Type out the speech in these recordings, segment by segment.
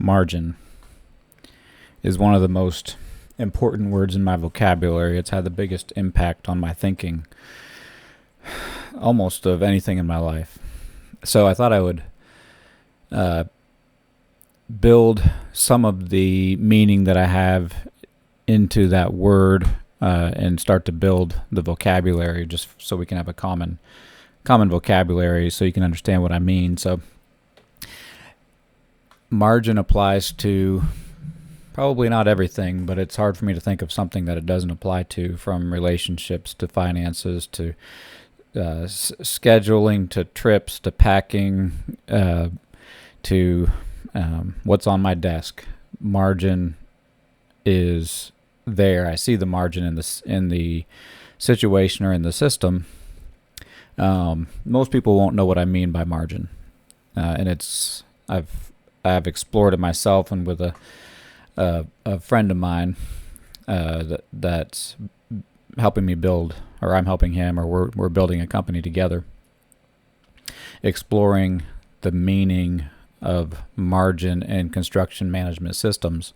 margin is one of the most important words in my vocabulary. It's had the biggest impact on my thinking almost of anything in my life. So I thought I would build some of the meaning that I have into that word and start to build the vocabulary just so we can have a common vocabulary so you can understand what I mean. So margin applies to probably not everything, but it's hard for me to think of something that it doesn't apply to, from relationships to finances to scheduling to trips to packing to what's on my desk. Margin is there. I see the margin in the situation or in the system. Most people won't know what I mean by margin, and I've explored it myself and with a friend of mine that's helping me build, or I'm helping him, or we're building a company together, exploring the meaning of margin in construction management systems.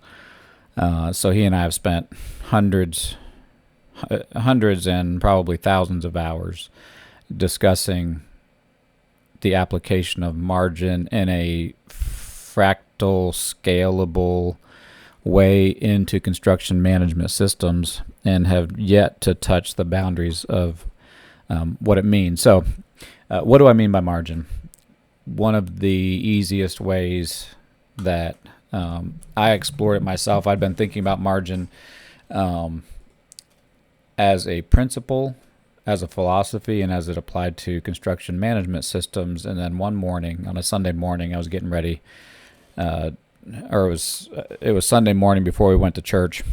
So he and I have spent hundreds and probably thousands of hours discussing the application of margin in a fractal, scalable way into construction management systems, and have yet to touch the boundaries of what it means. So what do I mean by margin? One of the easiest ways that I explored it myself, I'd been thinking about margin as a principle, as a philosophy, and as it applied to construction management systems. And then one morning, on a Sunday morning, I was getting ready, or it was Sunday morning before we went to church,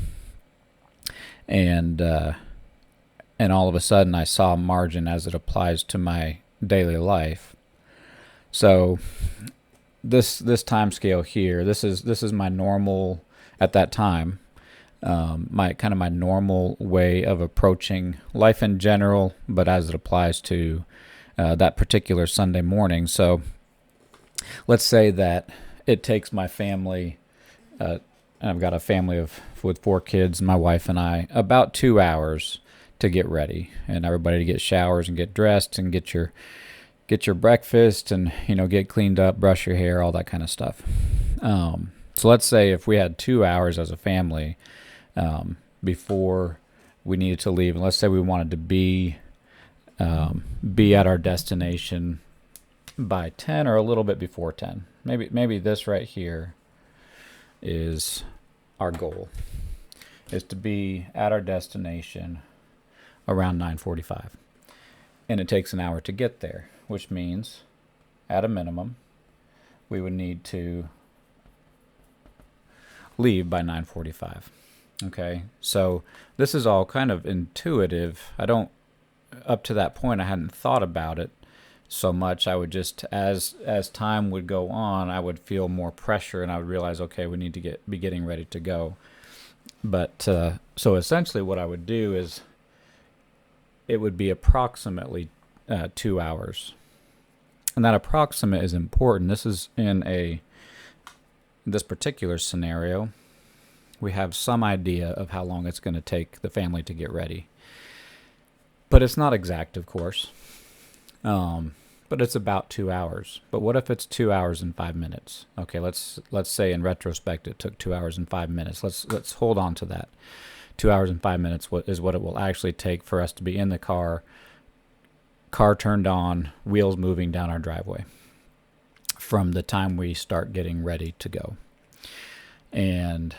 and all of a sudden I saw margin as it applies to my daily life. So this time scale here, this is my normal at that time, my normal way of approaching life in general, but as it applies to that particular Sunday morning. So let's say that it takes my family, and I've got a family with 4 kids, my wife and I, about 2 hours to get ready, and everybody to get showers and get dressed and get your breakfast and get cleaned up, brush your hair, all that kind of stuff. So let's say if we had 2 hours as a family before we needed to leave, and let's say we wanted to be at our destination by 10 or a little bit before 10. Maybe this right here is our goal, is to be at our destination around 9:45. And it takes an hour to get there, which means at a minimum we would need to leave by 9:45. Okay, so this is all kind of intuitive. Up to that point I hadn't thought about it so much. I would just, as time would go on, I would feel more pressure, and I would realize, okay, we need to be getting ready to go. But so essentially what I would do is it would be approximately 2 hours. And that approximate is important. This is in this particular scenario, we have some idea of how long it's going to take the family to get ready. But it's not exact, of course. But it's about 2 hours. But what if it's 2 hours and 5 minutes? Okay, let's say in retrospect it took 2 hours and 5 minutes. Let's hold on to that. 2 hours and 5 minutes is what it will actually take for us to be in the car turned on, wheels moving down our driveway, from the time we start getting ready to go. And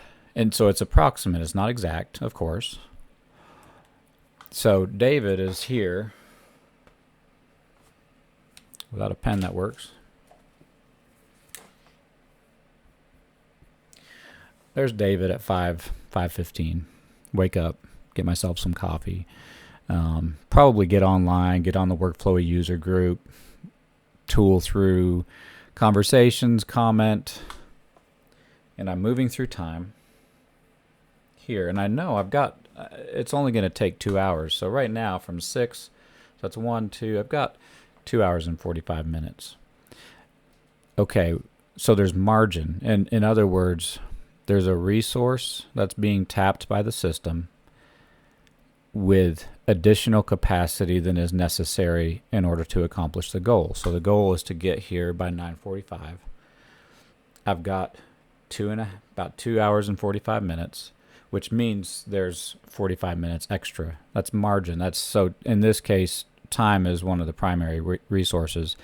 so it's approximate. It's not exact, of course. So David is here without a pen that works. There's David at 5:15. Wake up, get myself some coffee, probably get online, get on the WorkFlowy User Group, tool through conversations, comment, and I'm moving through time here. And I know it's only going to take 2 hours. So right now from 6, so that's 1, 2, I've got 2 hours and 45 minutes. Okay, So there's margin. And in other words, there's a resource that's being tapped by the system with additional capacity than is necessary in order to accomplish the goal. So the goal is to get here by 9:45. I've got about 2 hours and 45 minutes, which means there's 45 minutes extra. That's margin. So in this case, time is one of the primary resources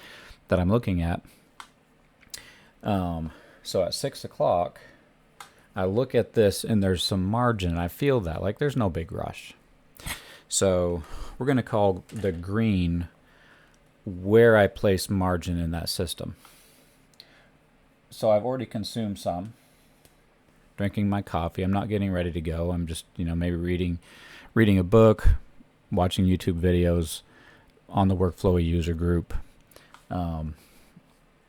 that I'm looking at. So at 6 o'clock, I look at this and there's some margin. I feel that, like, there's no big rush. So we're going to call the green where I place margin in that system. So I've already consumed some, drinking my coffee. I'm not getting ready to go. I'm just, maybe reading a book, watching YouTube videos on the WorkFlowy User Group. And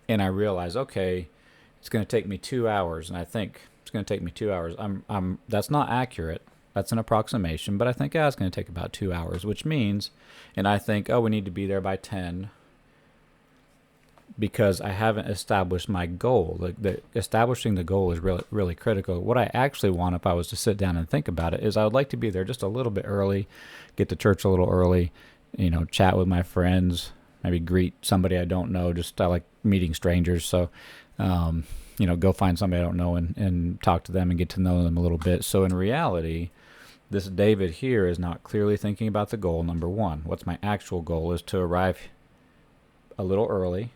I realize, okay, it's going to take me 2 hours, and I think it's going to take me 2 hours. That's not accurate. That's an approximation, but I think it's going to take about 2 hours, which means, and I think, we need to be there by 10 because I haven't established my goal. Establishing the goal is really, really critical. What I actually want, if I was to sit down and think about it, is I would like to be there just a little bit early, get to church a little early, chat with my friends, maybe greet somebody I don't know. I like meeting strangers, so go find somebody I don't know and talk to them and get to know them a little bit. So in reality, this David here is not clearly thinking about the goal, number one. What's my actual goal is to arrive a little early,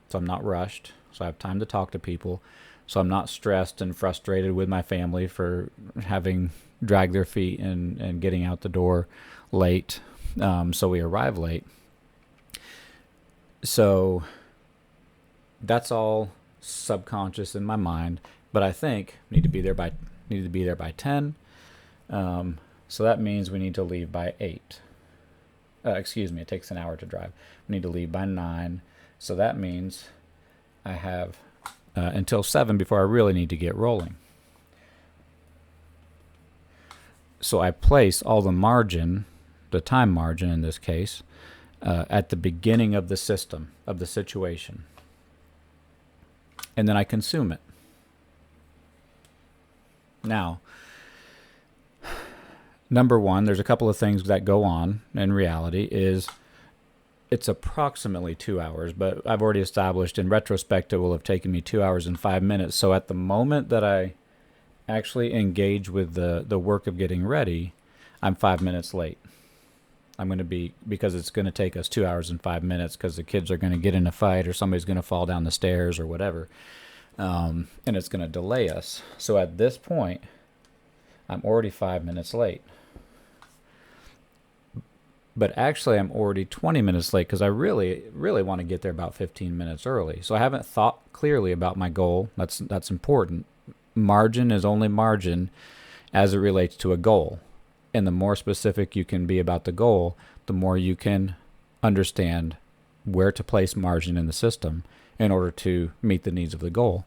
so I'm not rushed, so I have time to talk to people, so I'm not stressed and frustrated with my family for having dragged their feet and getting out the door late, so we arrive late. So that's all subconscious in my mind, but I think we need to be there by 10. So that means we need to leave by 8. It takes an hour to drive. We need to leave by 9. So that means I have until 7 before I really need to get rolling. So I place all the margin, the time margin in this case, at the beginning of the system, of the situation. And then I consume it. Now, number one, there's a couple of things that go on in reality. It's approximately 2 hours, but I've already established in retrospect it will have taken me 2 hours and 5 minutes. So at the moment that I actually engage with the work of getting ready, I'm 5 minutes late. I'm going to be, because it's going to take us 2 hours and 5 minutes because the kids are going to get in a fight or somebody's going to fall down the stairs or whatever. And it's going to delay us. So at this point, I'm already 5 minutes late. But actually, I'm already 20 minutes late because I really, really want to get there about 15 minutes early. So I haven't thought clearly about my goal. That's important. Margin is only margin as it relates to a goal. And the more specific you can be about the goal, the more you can understand where to place margin in the system in order to meet the needs of the goal.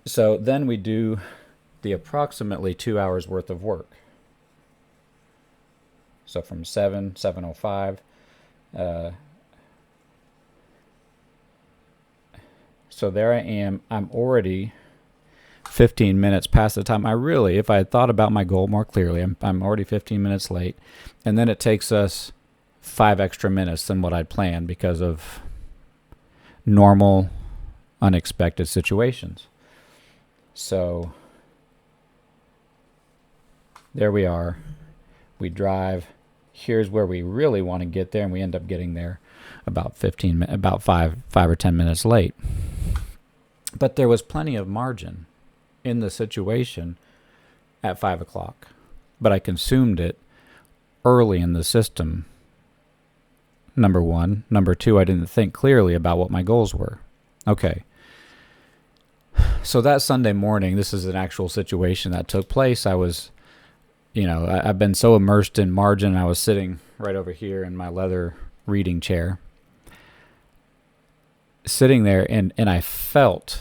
So then we do the approximately 2 hours worth of work. So from 7:05, so there I am. I'm already 15 minutes past the time. If I had thought about my goal more clearly, I'm already 15 minutes late. And then it takes us 5 extra minutes than what I'd planned because of normal, unexpected situations. So there we are. We drive. Here's where we really want to get there, and we end up getting there about 5 or 10 minutes late. But there was plenty of margin in the situation at 5 o'clock, but I consumed it early in the system. Number one. Number two, I didn't think clearly about what my goals were. Okay. So that Sunday morning, this is an actual situation that took place. I was, I've been so immersed in margin. I was sitting right over here in my leather reading chair, sitting there, and I felt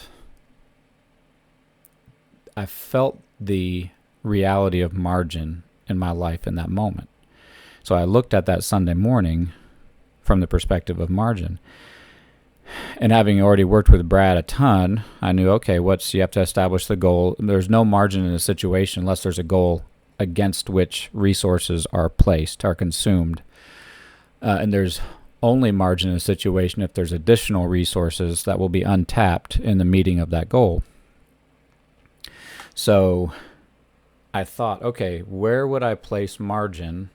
the reality of margin in my life in that moment. So I looked at that Sunday morning from the perspective of margin. And having already worked with Brad a ton, I knew, okay, you have to establish the goal. There's no margin in a situation unless there's a goal against which resources are consumed. And there's only margin in a situation if there's additional resources that will be untapped in the meeting of that goal. So I thought, okay, where would I place margin?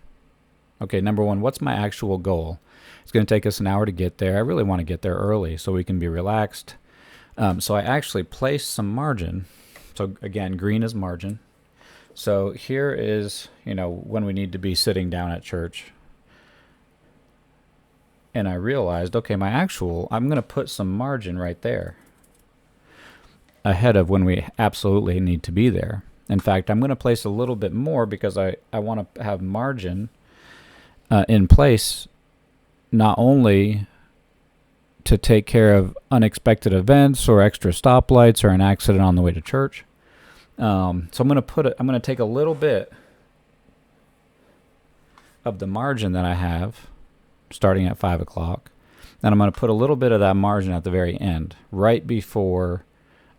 Okay, number one, what's my actual goal? It's going to take us an hour to get there. I really want to get there early so we can be relaxed. So I actually placed some margin. So again, green is margin. So here is, when we need to be sitting down at church. And I realized, okay, I'm going to put some margin right there ahead of when we absolutely need to be there. In fact, I'm going to place a little bit more because I want to have margin in place not only to take care of unexpected events or extra stoplights or an accident on the way to church. So I'm going to take a little bit of the margin that I have starting at 5 o'clock, and I'm going to put a little bit of that margin at the very end, right before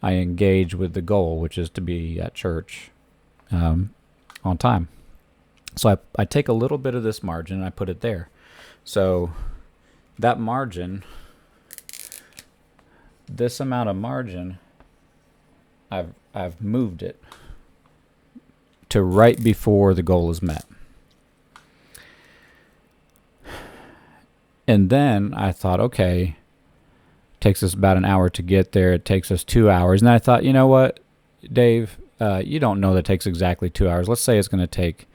I engage with the goal, which is to be at church on time. So I take a little bit of this margin and I put it there. So that margin, this amount of margin, I've moved it to right before the goal is met. And then I thought, okay, it takes us about an hour to get there. It takes us 2 hours. And I thought, you know what, Dave, you don't know that it takes exactly 2 hours. Let's say it's going to take,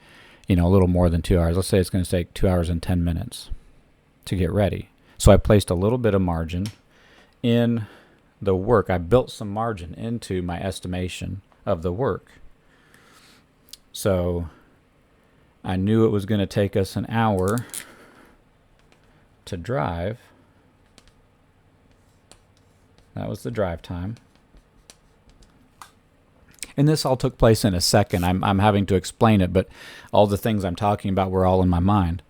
a little more than 2 hours. Let's say it's going to take 2 hours and 10 minutes to get ready. So I placed a little bit of margin in the work. I built some margin into my estimation of the work. So I knew it was going to take us an hour to drive. That was the drive time. And this all took place in a second. I'm having to explain it, but all the things I'm talking about were all in my mind.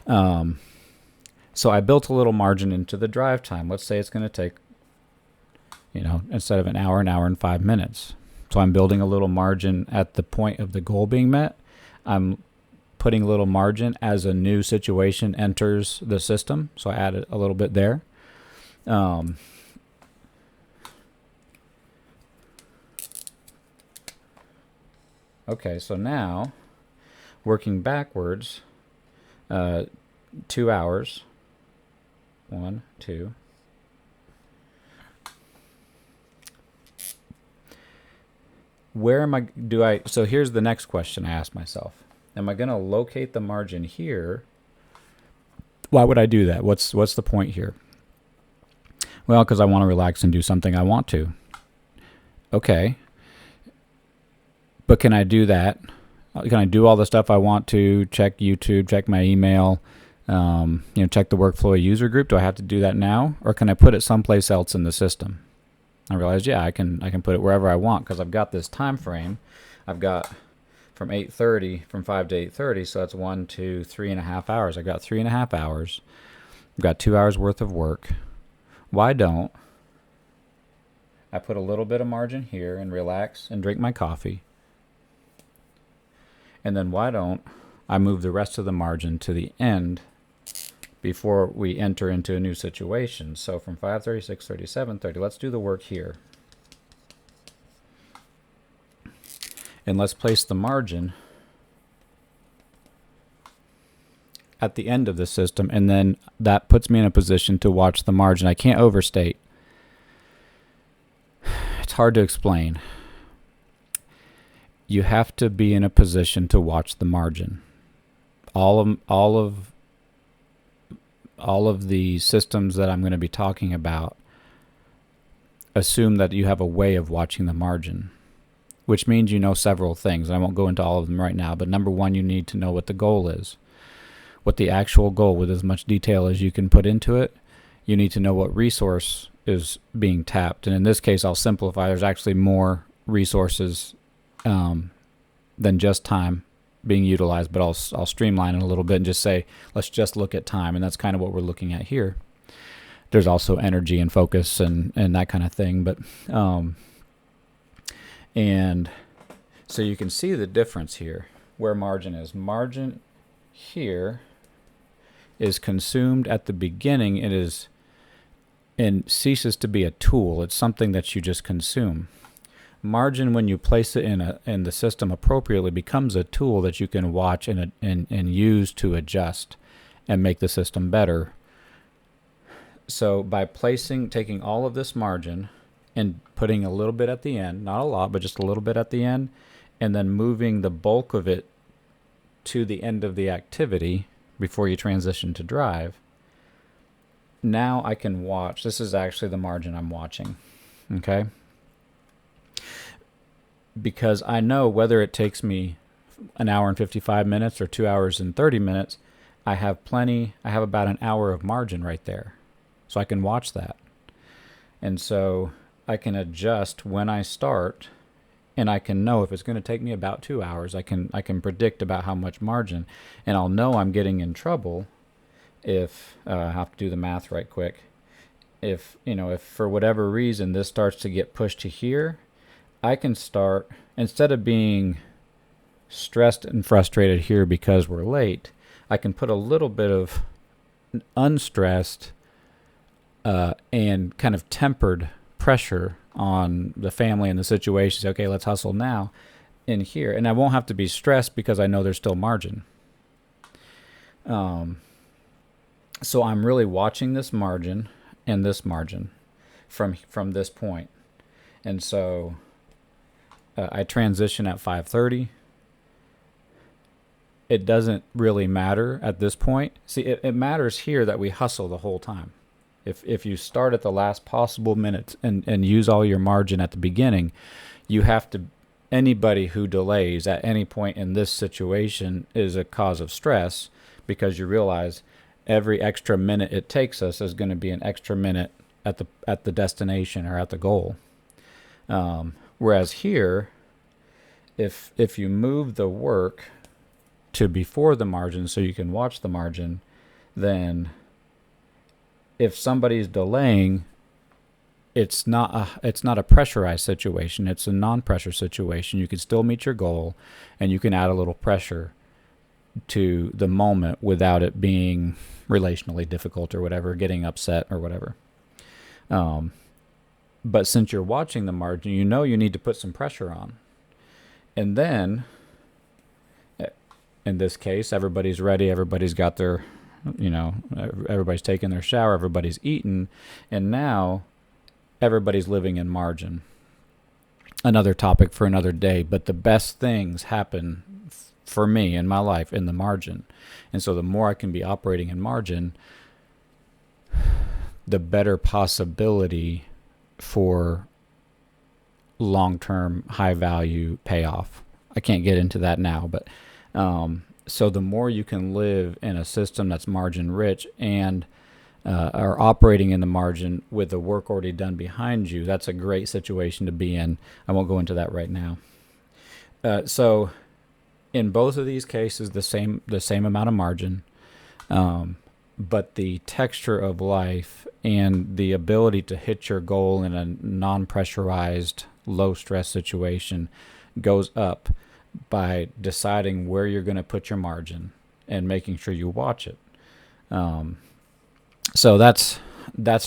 So I built a little margin into the drive time. Let's say it's going to take, instead of an hour and 5 minutes. So I'm building a little margin at the point of the goal being met. I'm putting a little margin as a new situation enters the system. So I added a little bit there. Okay, so now, working backwards, 2 hours. 1, 2. So here's the next question I asked myself. Am I going to locate the margin here? Why would I do that? What's the point here? Well, because I want to relax and do something I want to. Okay. But can I do that? Can I do all the stuff I want to? Check YouTube, check my email, check the WorkFlowy User Group. Do I have to do that now? Or can I put it someplace else in the system? I realized, I can put it wherever I want because I've got this time frame. I've got from 5 to 8:30, so that's 1, 2, 3.5 hours. I've got 3.5 hours. I've got 2 hours worth of work. Why don't I put a little bit of margin here and relax and drink my coffee? And then why don't I move the rest of the margin to the end before we enter into a new situation? So from 5:30, 6:30, 7:30, let's do the work here. And let's place the margin at the end of the system, and then that puts me in a position to watch the margin. I can't overstate. It's hard to explain. You have to be in a position to watch the margin. All of the systems that I'm going to be talking about assume that you have a way of watching the margin, which means you know several things. I won't go into all of them right now, but number one, you need to know what the goal is, what the actual goal, with as much detail as you can put into it. You need to know what resource is being tapped. And in this case, I'll simplify. There's actually more resources than just time being utilized, but I'll streamline it a little bit and just say, let's just look at time. And that's kind of what we're looking at here. there's also energy and focus and that kind of thing. But and so you can see the difference here where margin is. Margin here is consumed at the beginning. It is and ceases to be a tool. It's something that you just consume. Margin, when you place it in the system appropriately, becomes a tool that you can watch and use to adjust and make the system better. So by taking all of this margin and putting a little bit at the end, not a lot, but just a little bit at the end, and then moving the bulk of it to the end of the activity before you transition to drive, now I can watch. This is actually the margin I'm watching, okay? Because I know whether it takes me an hour and 55 minutes or 2 hours and 30 minutes, I have about an hour of margin right there. So I can watch that. And so I can adjust when I start, and I can know if it's going to take me about 2 hours. I can predict about how much margin, and I'll know I'm getting in trouble if I have to do the math right quick. If for whatever reason this starts to get pushed to here, I can start, instead of being stressed and frustrated here because we're late, I can put a little bit of unstressed and kind of tempered pressure on the family and the situation. Say, okay, let's hustle now in here. And I won't have to be stressed because I know there's still margin. So I'm really watching this margin and this margin from this point. And so I transition at 5:30. It doesn't really matter at this point. See, it matters here that we hustle the whole time. If you start at the last possible minute and use all your margin at the beginning, you have to, anybody who delays at any point in this situation is a cause of stress, because you realize every extra minute it takes us is going to be an extra minute at the destination or at the goal. Whereas here, if you move the work to before the margin so you can watch the margin, then if somebody's delaying, it's not a pressurized situation. It's a non-pressure situation. You can still meet your goal, and you can add a little pressure to the moment without it being relationally difficult or whatever, getting upset or whatever. But since you're watching the margin, you know you need to put some pressure on. And then, in this case, everybody's ready. Everybody's got their, everybody's taking their shower. Everybody's eaten. And now everybody's living in margin. Another topic for another day. But the best things happen for me in my life in the margin. And so the more I can be operating in margin, the better possibility for long-term high-value payoff. I can't get into that now, but so the more you can live in a system that's margin-rich and are operating in the margin with the work already done behind you, that's a great situation to be in. I won't go into that right now. So in both of these cases, the same amount of margin, but the texture of life and the ability to hit your goal in a non-pressurized, low-stress situation goes up by deciding where you're going to put your margin and making sure you watch it. So that's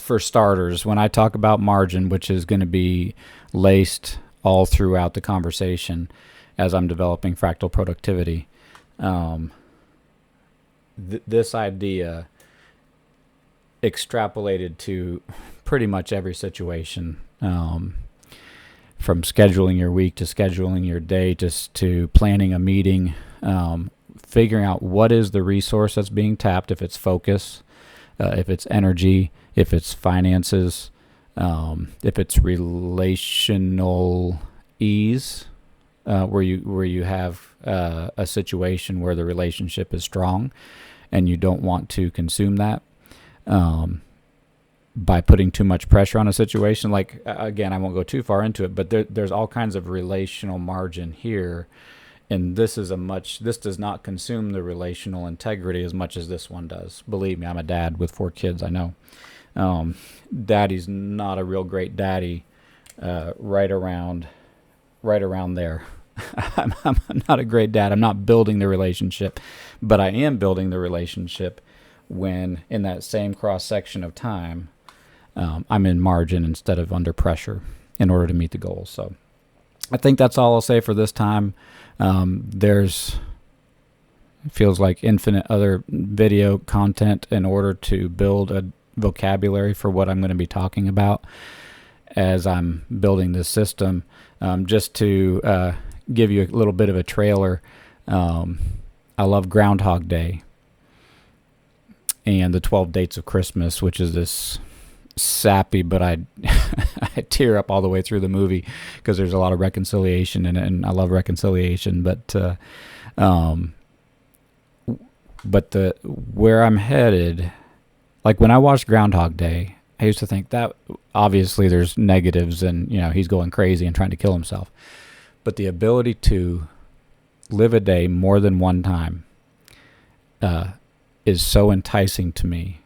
for starters. When I talk about margin, which is going to be laced all throughout the conversation as I'm developing fractal productivity, this idea extrapolated to pretty much every situation, from scheduling your week to scheduling your day, just to planning a meeting, figuring out what is the resource that's being tapped, if it's focus, if it's energy, if it's finances, if it's relational ease, where you have a situation where the relationship is strong and you don't want to consume that by putting too much pressure on a situation. Like, again, I won't go too far into it, but there's all kinds of relational margin here, and this does not consume the relational integrity as much as this one does. Believe me, I'm a dad with 4 kids, I know. Daddy's not a real great daddy, right around there. I'm not a great dad. I'm not building the relationship, but I am building the relationship when in that same cross section of time, I'm in margin instead of under pressure in order to meet the goals. So I think that's all I'll say for this time. It feels like infinite other video content in order to build a vocabulary for what I'm going to be talking about as I'm building this system. Just to give you a little bit of a trailer, I love Groundhog Day and the 12 Dates of Christmas, which is this sappy, but I tear up all the way through the movie because there's a lot of reconciliation in it, and I love reconciliation. But where I'm headed, like when I watched Groundhog Day, I used to think that obviously there's negatives and, he's going crazy and trying to kill himself. But the ability to live a day more than one time is so enticing to me.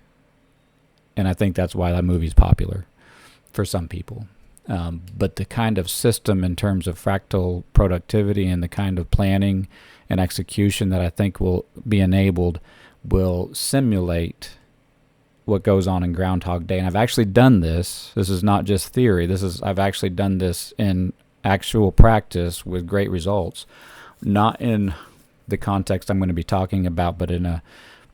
And I think that's why that movie's popular for some people. But the kind of system in terms of fractal productivity and the kind of planning and execution that I think will be enabled will simulate what goes on in Groundhog Day. And I've actually done this. This is not just theory. I've actually done this in actual practice with great results. Not in the context I'm going to be talking about, but in a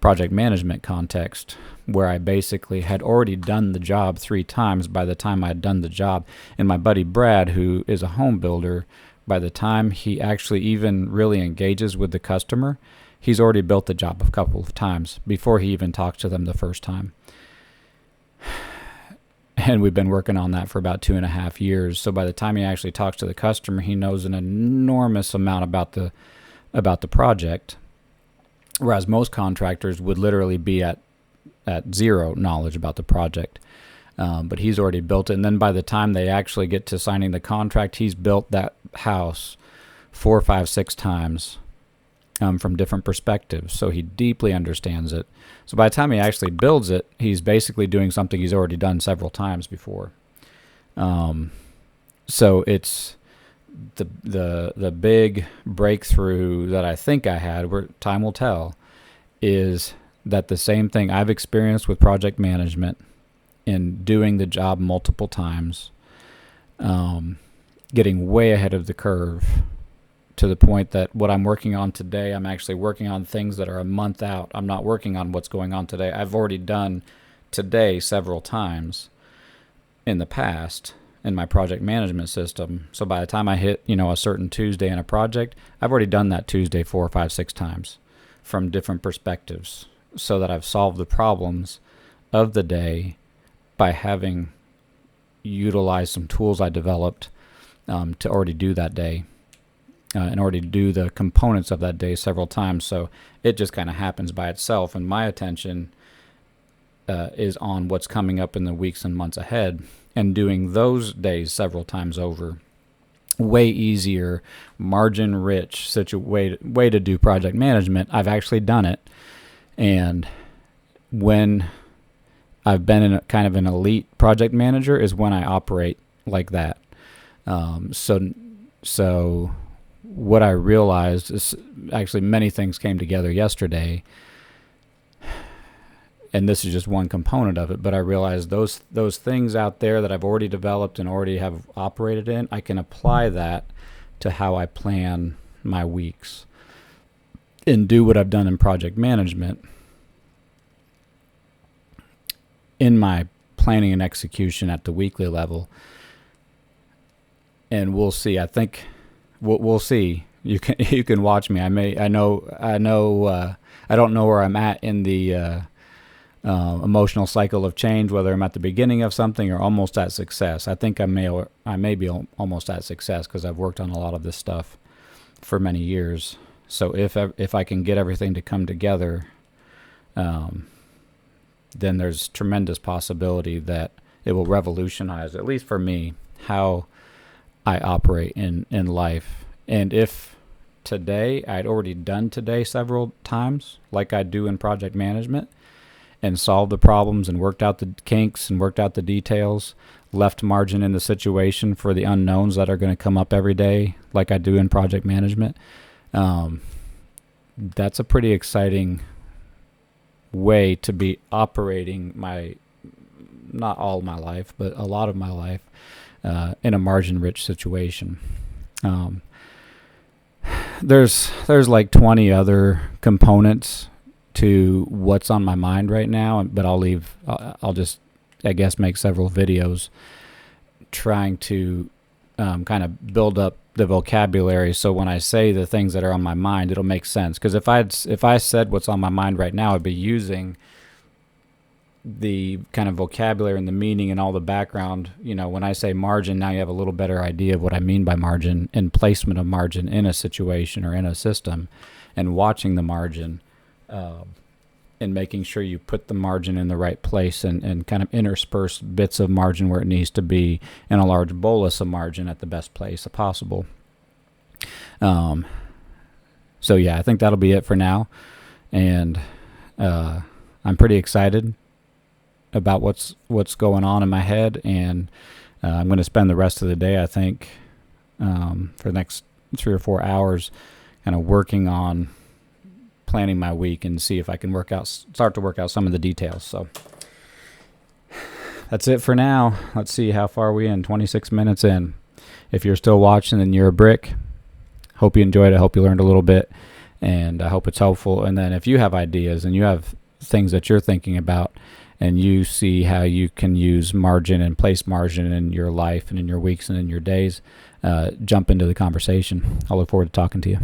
project management context where I basically had already done the job 3 times by the time I had done the job. And my buddy Brad, who is a home builder, by the time he actually even really engages with the customer, he's already built the job a couple of times before he even talks to them the first time. And we've been working on that for about 2.5 years. So by the time he actually talks to the customer, he knows an enormous amount about the project. Whereas most contractors would literally be at zero knowledge about the project. But he's already built it. And then by the time they actually get to signing the contract, he's built that house 4, 5, 6 times from different perspectives. So he deeply understands it. So by the time he actually builds it, he's basically doing something he's already done several times before. So it's the big breakthrough that I think I had, where time will tell, is that the same thing I've experienced with project management in doing the job multiple times, getting way ahead of the curve to the point that what I'm working on today, I'm actually working on things that are a month out. I'm not working on what's going on today. I've already done today several times in the past in my project management system. So by the time I hit, a certain Tuesday in a project, I've already done that Tuesday 4, 5, 6 times from different perspectives, so that I've solved the problems of the day by having utilized some tools I developed to already do that day, and already do the components of that day several times. So it just kind of happens by itself, and my attention is on what's coming up in the weeks and months ahead, and doing those days several times over. Way easier, margin-rich way to do project management. I've actually done it, and when I've been in kind of an elite project manager is when I operate like that. So what I realized is actually many things came together yesterday, and this is just one component of it, but I realized those things out there that I've already developed and already have operated in, I can apply that to how I plan my weeks and do what I've done in project management in my planning and execution at the weekly level. And we'll see. I think we'll see. You can watch me. I don't know where I'm at in the emotional cycle of change, whether I'm at the beginning of something or almost at success. I think I may be almost at success because I've worked on a lot of this stuff for many years. So if I can get everything to come together, then there's tremendous possibility that it will revolutionize, at least for me, how I operate in life. And if today, I'd already done today several times, like I do in project management, and solved the problems and worked out the kinks and worked out the details, left margin in the situation for the unknowns that are going to come up every day, like I do in project management. That's a pretty exciting way to be operating not all my life, but a lot of my life in a margin-rich situation. There's like 20 other components to what's on my mind right now, but I'll just, I guess, make several videos trying to kind of build up the vocabulary, so when I say the things that are on my mind, it'll make sense. Because if I said what's on my mind right now, I'd be using the kind of vocabulary and the meaning and all the background. When I say margin, now you have a little better idea of what I mean by margin and placement of margin in a situation or in a system, and watching the margin and making sure you put the margin in the right place and kind of intersperse bits of margin where it needs to be in a large bolus of margin at the best place possible. So yeah, I think that'll be it for now. And I'm pretty excited about what's going on in my head, and I'm going to spend the rest of the day, I think, for the next 3 or 4 hours kind of working on planning my week and see if I can start to work out some of the details. So that's it for now. Let's see how far we in. 26 minutes in. If you're still watching, then you're a brick. Hope you enjoyed it. Hope you learned a little bit, and I hope it's helpful. And then if you have ideas and you have things that you're thinking about, and you see how you can use margin and place margin in your life and in your weeks and in your days, jump into the conversation. I'll look forward to talking to you.